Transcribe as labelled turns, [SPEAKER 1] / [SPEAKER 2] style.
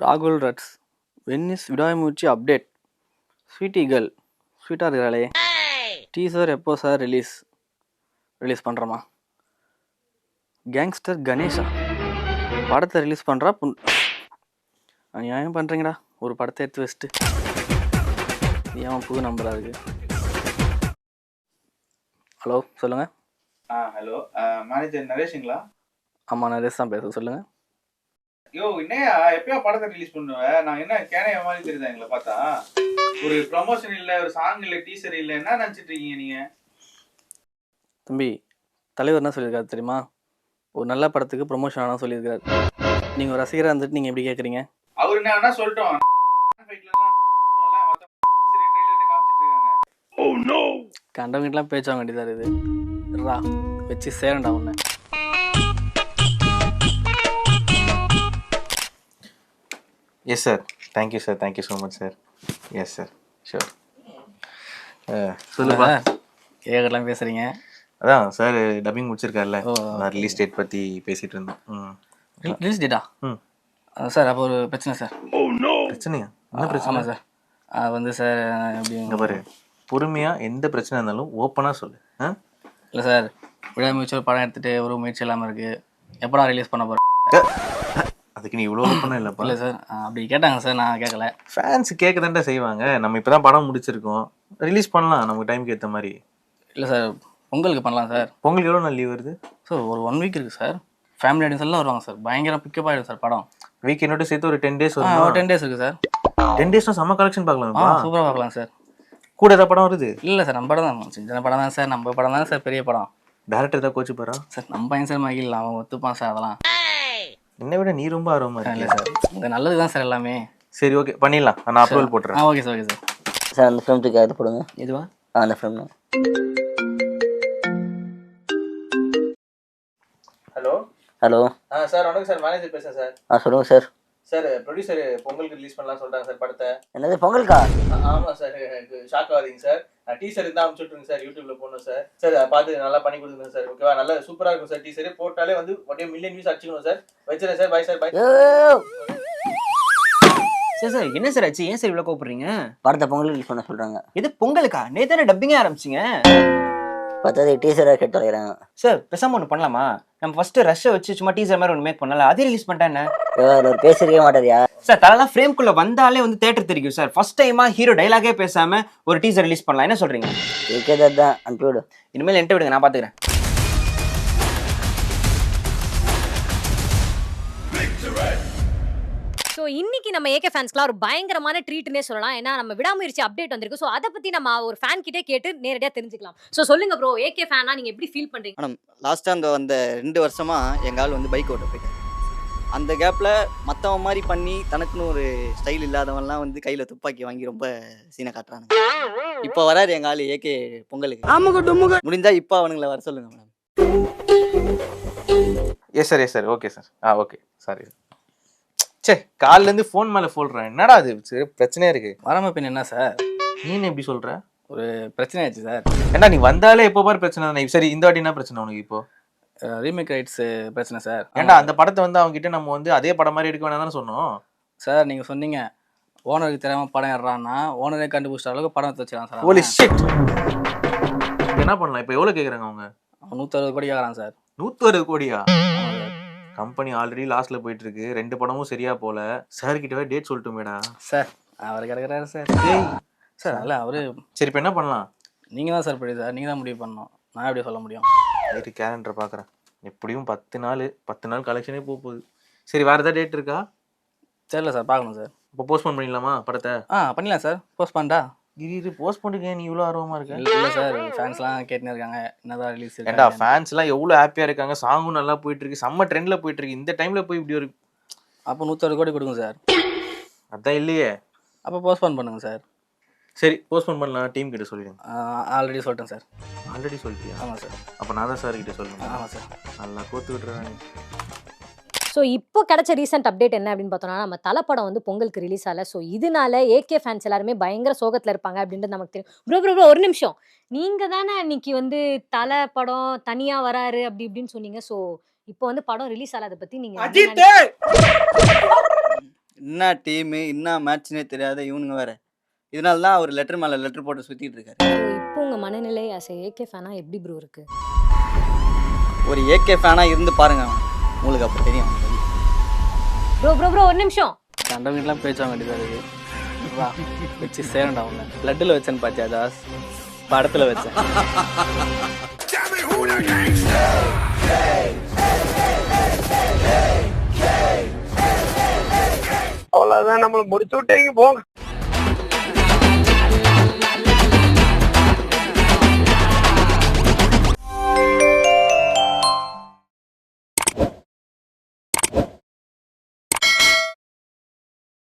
[SPEAKER 1] ராகுல் ரட்ஸ் வென்னிஸ் விடாமுயற்சி update. Sweetie girl ஸ்வீட்டாக இருக்கிறாளே. டீசர் எப்போ சார் ரிலீஸ் பண்ணுறோமா? கேங்ஸ்டர் கணேஷா படத்தை ரிலீஸ் பண்ணுறா நியாயம் பண்ணுறீங்கடா. ஒரு படத்தை எடுத்து வச்சுட்டு ஏன் புது நம்பராக இருக்குது. ஹலோ சொல்லுங்கள்.
[SPEAKER 2] ஹலோ மேனேஜர் நரேஷுங்களா?
[SPEAKER 1] ஆமாம் நரேஷ் தான் பேச சொல்லுங்கள்.
[SPEAKER 2] யோ என்னையா எப்பயா படத்தை ரிலீஸ் பண்ணுவேன்? நான் என்ன கேனைய மாதிரி தெரியுதா எங்களை பார்த்தா? ஒரு ப்ரமோஷன் இல்லை, ஒரு சாங் இல்லை, டீசர் இல்லை, என்ன நினச்சிட்டு இருக்கீங்க நீங்கள்?
[SPEAKER 1] தம்பி, தலைவர் என்ன சொல்லியிருக்காரு தெரியுமா? ஒரு நல்ல படத்துக்கு ப்ரொமோஷன் ஆனால் சொல்லியிருக்காரு. நீங்கள் ஒரு ரசிகராக இருந்துட்டு நீங்கள் எப்படி கேட்குறீங்க?
[SPEAKER 2] அவர் என்ன சொல்லிட்டோம்,
[SPEAKER 1] கண்டவங்கிட்டலாம் பேச்ச வேண்டியதாக இருக்குது. ரா வச்சு சேரண்டா ஒன்று.
[SPEAKER 3] Yes sir, thank you sir, thank you so much sir. Yes sir, sure.
[SPEAKER 1] சொல்லுப்பா, ஏகலாம் பேசுகிறீங்க.
[SPEAKER 3] அதான் சார் டப்பிங் முடிச்சிருக்காருல்ல, ரிலீஸ் டேட் பற்றி பேசிகிட்டு இருந்தோம்.
[SPEAKER 1] Release data? சார் அப்போ ஒரு பிரச்சனை சார்.
[SPEAKER 3] பிரச்சனையா? என்ன பிரச்சனை?
[SPEAKER 1] ஆமாம் சார், வந்து சார் எப்படி
[SPEAKER 3] இங்கே பாரு, பொறுமையாக எந்த பிரச்சனை இருந்தாலும் ஓப்பனாக சொல்லு.
[SPEAKER 1] இல்லை சார், விடாமுயற்சி படம் எடுத்துகிட்டு ஒரு முயற்சி இல்லாமல் இருக்குது. எப்படா ரிலீஸ் பண்ண போகிறேன்?
[SPEAKER 3] அதுக்கு நீ இவ்வளோ ஓப்பனாக இல்லைப்பா.
[SPEAKER 1] இல்லை சார், அப்படி கேட்டாங்க சார், நான் கேட்கல.
[SPEAKER 3] ஃபேன்ஸ் கேட்க தான்டா செய்வாங்க. நம்ம இப்போ தான் படம் முடிச்சிருக்கோம், ரிலீஸ் பண்ணலாம் நமக்கு டைமுக்கு ஏற்ற மாதிரி.
[SPEAKER 1] இல்லை சார், பொங்கலுக்கு பண்ணலாம் சார்.
[SPEAKER 3] பொங்கலுக்கு எவ்வளோ நாள் லீவ் வருது?
[SPEAKER 1] சார் ஒரு 1 வீக் இருக்குது சார். ஃபேமிலி ஆடியன்ஸ் எல்லாம் வருவாங்க சார். பயங்கர பிக்கப் ஆகிடும் சார் படம்.
[SPEAKER 3] வீக்கெண்டோட சேர்த்து ஒரு 10 days வரும்.
[SPEAKER 1] ஒரு 10 days இருக்குது சார்.
[SPEAKER 3] 10 daysனா செம்ம கலெக்ஷன் பார்க்கலாம்.
[SPEAKER 1] சூப்பராக பார்க்கலாம் சார்.
[SPEAKER 3] கூட ஏதாவது படம் வருது?
[SPEAKER 1] இல்லை சார், நம்ம படம் தான், சின்ன படம் தான் சார். நம்ம படம் தான் சார் பெரிய படம்.
[SPEAKER 3] டேரக்டர் ஏதாவது கோச்சு போகிறா
[SPEAKER 1] சார்? நம்ம பையன் சார் மகிழ், அவன் ஒத்துப்பான் சார். அதெல்லாம்
[SPEAKER 3] என்னை விட நீ ரொம்ப ஆர்வமாக
[SPEAKER 1] இல்லை
[SPEAKER 3] இருக்கீங்க
[SPEAKER 1] சார். இந்த நல்லது தான் சார் எல்லாமே.
[SPEAKER 3] சரி, ஓகே, பண்ணிடலாம். நான் அப்ரூவல் போட்டுறேன்.
[SPEAKER 1] Okay sir, okay sir.
[SPEAKER 4] Sir அந்த ஃபிலிம்க்கு அது போடுங்க.
[SPEAKER 1] இதுவா?
[SPEAKER 4] அந்த ஃபிலிம்.
[SPEAKER 2] Hello
[SPEAKER 4] hello.
[SPEAKER 2] சார் வணக்கம் சார், மேனேஜர் பேசுகிறேன் சார்.
[SPEAKER 4] சொல்லுங்கள் சார்.
[SPEAKER 2] சார் ப்ரொடியூசர் பொங்கலுக்கு ரிலீஸ் பண்ணலாம் சொல்கிறாங்க சார் படத்தை.
[SPEAKER 4] என்னது பொங்கலுக்கா?
[SPEAKER 2] ஆமாம் சார், ஷாக் ஆகாதீங்க சார். டீசர் இருந்தால் அனுப்பிச்சுட்ருங்க சார், யூடியூப்ல போடணும் சார். சார் பார்த்து நல்லா பண்ணி கொடுங்க சார், ஓகேவா? நல்லா சூப்பராக இருக்கும் சார். டீசரே போட்டாலே வந்து ஒரே மில்லியன் வியூஸ் அடிச்சுக்கணும் சார். வச்சுறேன் sir, bye sir, bye.
[SPEAKER 5] Sir sir என்ன சார் ஆச்சு? ஏன் சார் இவ்வளோ கூப்பிடுறீங்க?
[SPEAKER 4] படத்தை பொங்கலுக்கு ரிலீஸ் பண்ண சொல்கிறாங்க.
[SPEAKER 5] இது பொங்கலுக்கா? நேத்தானே டப்பிங்கே ஆரம்பிச்சிங்க.
[SPEAKER 4] பார்த்தது டீசராக கேட்டு தொலைகிறாங்க
[SPEAKER 5] சார். பேசாமல் ஒன்று பண்ணலாமா? நம்ம ஃபர்ஸ்ட் ரஷ்ஷை வச்சு சும்மா டீசர் மாதிரி ஒன்று மேக் பண்ணலாம், அதே ரிலீஸ் பண்ணிட்டா என்ன?
[SPEAKER 4] ஒரு பேசிருக்கே மாட்டாரியா
[SPEAKER 5] சார்? தலைலாம் ஃப்ரேம்குள்ளே வந்தாலே வந்து தேட்டர் தெரியும் சார். ஃபர்ஸ்ட் டைமாக ஹீரோ டைலாகே பேசாமல் ஒரு டீசர் ரிலீஸ் பண்ணலாம். என்ன சொல்கிறீங்க?
[SPEAKER 4] இருக்கிறது தான், அனுப்பிவிடு.
[SPEAKER 5] இனிமேல் என்கிட்ட விடுங்க, நான் பார்த்துக்கிறேன்.
[SPEAKER 6] ஸோ இன்னைக்கு நம்ம ஏகே ஃபேன்ஸ்க்குலாம் ஒரு பயங்கரமான ட்ரீட்னே சொல்லலாம். ஏன்னா நம்ம விடாமுயற்சி அப்டேட் வந்திருக்கு. ஸோ அதை பற்றி நம்ம ஒரு ஃபேன் கிட்டே கேட்டு நேரடியாக தெரிஞ்சுக்கலாம். ஸோ சொல்லுங்க ப்ரோ, ஏகே ஃபேனா நீங்கள் எப்படி ஃபீல் பண்ணுறீங்க?
[SPEAKER 7] மேடம், லாஸ்ட்டாக வந்த 2 வருஷமாக எங்கள் ஆள் வந்து பைக் ஓட்ட போயிட்டார். அந்த கேப்பில் மற்றவன் மாதிரி பண்ணி தனக்குன்னு ஒரு ஸ்டைல் இல்லாதவன்லாம் வந்து கையில் துப்பாக்கி வாங்கி ரொம்ப சீனை காட்டுறானுங்க. இப்போ வராது எங்கள் ஆள் ஏகே பொங்கலுக்கு. முடிஞ்சால் இப்போ அவனுங்களை வர சொல்லுங்கள் madam.
[SPEAKER 3] Yes sir, yes sir, okay sir. Okay, sorry. சே, காலிலேருந்து ஃபோன் மேலே போடுறேன். என்னடா அது பிரச்சனையாக இருக்குது?
[SPEAKER 1] வராமல் பின் என்ன சார்?
[SPEAKER 3] நீ என்ன எப்படி சொல்கிற?
[SPEAKER 1] ஒரு பிரச்சனை ஆச்சு சார்.
[SPEAKER 3] ஏன்னா நீ வந்தாலே எப்போ பாரு பிரச்சனை தானே. சரி, இந்த வாட்டி என்ன பிரச்சனை உனக்கு? இப்போ
[SPEAKER 1] ரீமேக் ரைட்ஸ் பிரச்சனை சார்.
[SPEAKER 3] ஏன்டா அந்த படத்தை வந்து அவங்ககிட்ட நம்ம வந்து அதே படம் மாதிரி எடுக்க வேணாம் தானே சொன்னோம்
[SPEAKER 1] சார். நீங்கள் சொன்னீங்க ஓனருக்கு தெரியாமல் படம் ஏறான்னா ஓனரே கண்டுபிடிச்ச அளவுக்கு படம் எடுத்து வச்சுக்கலாம் சார்.
[SPEAKER 3] Holy shit. என்ன பண்ணலாம் இப்போ? எவ்வளோ கேட்குறாங்க அவங்க?
[SPEAKER 1] 160 கோடி கேட்குறான் சார்.
[SPEAKER 3] 160 கோடியா? கம்பெனி ஆல்ரெடி லாஸ்ட்ல போயிட்டு இருக்கு. 2 படமும் சரியா போல. சார் கிட்டவே டேட் சொல்லட்டுமேடா.
[SPEAKER 1] சார் அவர் கிடக்குறாரு சார். சார் அல்ல அவரு.
[SPEAKER 3] சரி, இப்போ என்ன பண்ணலாம்?
[SPEAKER 1] நீங்கள் தான் சார் சார், நீங்கள் தான் முடிவு பண்ணணும். நான் எப்படி சொல்ல முடியும்?
[SPEAKER 3] நைட்டு கேலண்டரை பார்க்குறேன். எப்படியும் 10 நாள் கலெக்ஷனே போகுது. சரி, வேறு ஏதாவது டேட் இருக்கா?
[SPEAKER 1] சரியில்ல சார், பார்க்கணும் சார்.
[SPEAKER 3] இப்போ போஸ்ட்போன் பண்ணிடலாமா படத்தை?
[SPEAKER 1] பண்ணிடலாம் சார். போஸ்ட் பண்ணிட்டா?
[SPEAKER 3] இது போஸ்ட் பண்ணிருக்கேன். நீ இவ்வளோ ஆர்வமாக இருக்க?
[SPEAKER 1] இல்லை சார், ஃபேன்ஸ்லாம் கேட்டுன்னு இருக்காங்க என்னதான் ரிலீஸ்.
[SPEAKER 3] ஏண்டா ஃபேன்ஸ்லாம் எவ்வளோ ஹாப்பியாக இருக்காங்க. சாங்கும் நல்லா போயிட்டு இருக்கு, செம்ம ட்ரெண்டில் போயிட்டு இருக்கு. இந்த டைமில் போய் இப்படி ஒரு
[SPEAKER 1] அப்போ 160 கோடி கொடுங்க சார்.
[SPEAKER 3] அதான் இல்லையே.
[SPEAKER 1] அப்போ போஸ்ட்போன் பண்ணுங்க சார்.
[SPEAKER 3] சரி, போஸ்ட்போன் பண்ணலாம். டீம் கிட்ட சொல்லிடுங்க.
[SPEAKER 1] ஆல்ரெடி சொல்லிட்டேன் சார்.
[SPEAKER 3] ஆல்ரெடி சொல்லிட்டியா?
[SPEAKER 1] ஆமாம் சார்.
[SPEAKER 3] அப்போ நான் தான் சார் கிட்ட சொல்லுங்கள்.
[SPEAKER 1] ஆமாம் சார்.
[SPEAKER 3] நல்லா கோத்து விட்டுறாங்க.
[SPEAKER 6] ஸோ இப்போ கிடைச்ச ரீசெண்ட் அப்டேட் என்ன அப்படின்னு பார்த்தோம்னா, நம்ம தலை படம் வந்து பொங்கலுக்கு ரிலீஸ் ஆகல. ஸோ இதனால ஏகே ஃபேன்ஸ் எல்லாருமே பயங்கர சோகத்தில் இருப்பாங்க அப்படின்றது நமக்கு தெரியும். ப்ரோ ஒரு நிமிஷம், நீங்கள் தானே அன்னைக்கு வந்து தலை படம் தனியாக வராரு அப்படி இப்படின்னு சொன்னீங்க. ஸோ இப்போ வந்து படம் ரிலீஸ் ஆகாத பற்றி நீங்கள்
[SPEAKER 7] என்ன டீமு என்ன மேட்ச்னே தெரியாத இவனுங்க வேற. இதனால தான் அவர் லெட்டர் மேல லெட்டர் போட்டு சுத்திட்டு இருக்காரு.
[SPEAKER 6] ஸோ இப்போ உங்க மனநிலை ஆஸ் ஏகே ஃபேனா எப்படி ப்ரோ இருக்கு?
[SPEAKER 7] ஒரு ஏகே ஃபேனா இருந்து பாருங்க, உங்களுக்கு அப்போ தெரியும்.
[SPEAKER 6] ப்ரோ ஒரு நிமிஷம்.
[SPEAKER 1] கண்ட வீட்டுலாம் பேச்சு வாங்க வேண்டியதாக இருக்குது. வா வச்சு சேரண்டா உன்னை. பிளட்டில் வச்சேன்னு பார்த்தியா தாஸ்? படத்தில் வச்சேன்.
[SPEAKER 8] அவ்வளவுதான், நம்மள முடிச்சு விட்டீங்க போங்க.